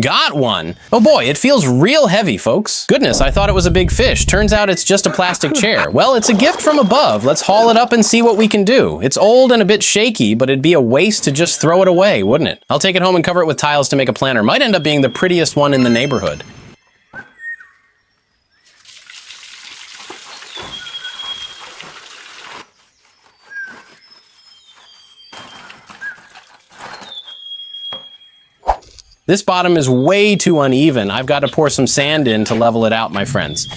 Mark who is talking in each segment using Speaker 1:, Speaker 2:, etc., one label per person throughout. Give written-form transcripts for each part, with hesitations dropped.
Speaker 1: Got one. Oh boy, it feels real heavy, folks. Goodness, I thought it was a big fish. Turns out it's just a plastic chair. Well, it's a gift from above. Let's haul it up and see what we can do. It's old and a bit shaky, but it'd be a waste to just throw it away, wouldn't it? I'll take it home and cover it with tiles to make a planter. Might end up being the prettiest one in the neighborhood. This bottom is way too uneven. I've got to pour some sand in to level it out, my friends.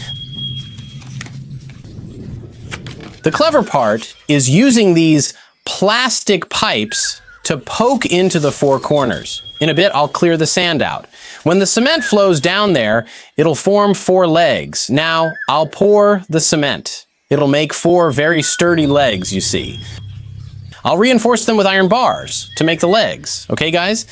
Speaker 1: The clever part is using these plastic pipes to poke into the four corners. In a bit, I'll clear the sand out. When the cement flows down there, it'll form four legs. Now, I'll pour the cement. It'll make four very sturdy legs, you see. I'll reinforce them with iron bars to make the legs. Okay, guys?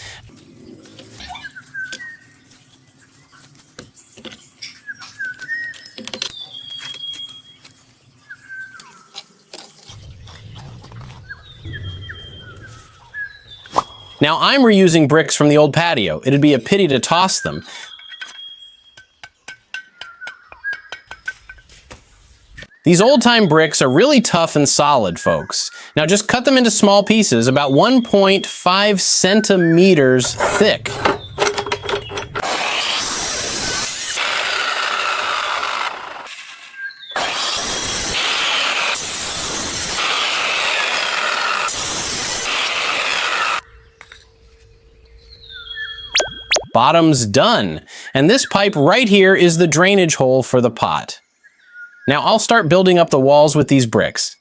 Speaker 1: Now I'm reusing bricks from the old patio. It'd be a pity to toss them. These old-time bricks are really tough and solid, folks. Now just cut them into small pieces, about 1.5 centimeters thick. Bottom's done. And this pipe right here is the drainage hole for the pot. Now I'll start building up the walls with these bricks.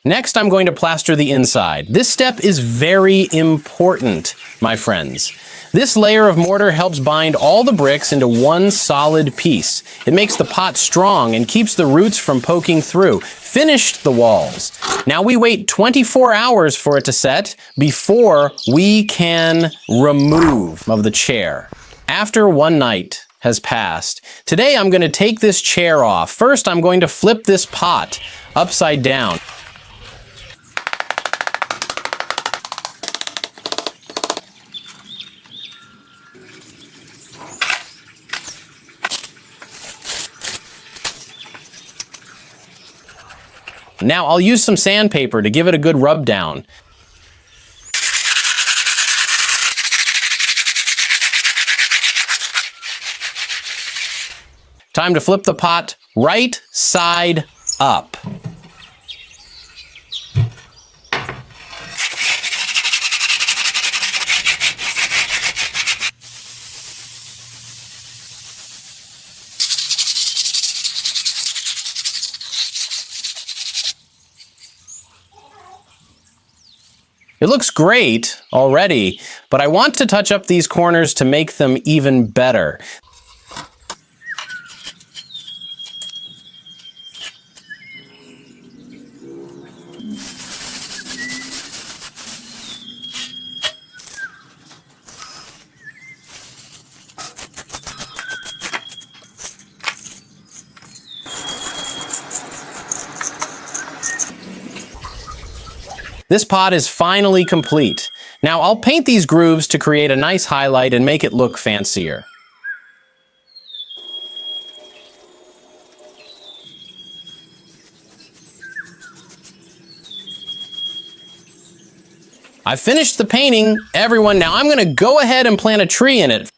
Speaker 1: Next, I'm going to plaster the inside. This step is very important, my friends. This layer of mortar helps bind all the bricks into one solid piece. It makes the pot strong and keeps the roots from poking through. Finished the walls. Now we wait 24 hours for it to set before we can remove of the chair. After one night has passed, today I'm going to take this chair off. First, I'm going to flip this pot upside down. Now I'll use some sandpaper to give it a good rub down. Time to flip the pot right side up. It looks great already, but I want to touch up these corners to make them even better. This pot is finally complete. Now I'll paint these grooves to create a nice highlight and make it look fancier. I've finished the painting, everyone. Now I'm gonna go ahead and plant a tree in it.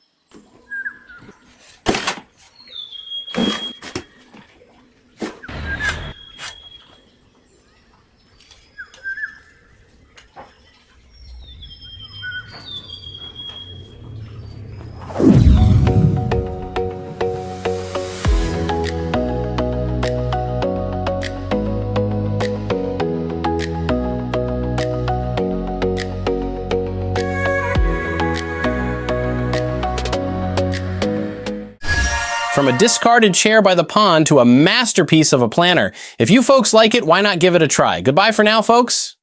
Speaker 1: From a discarded chair by the pond to a masterpiece of a planter. If you folks like it, why not give it a try? Goodbye for now, folks.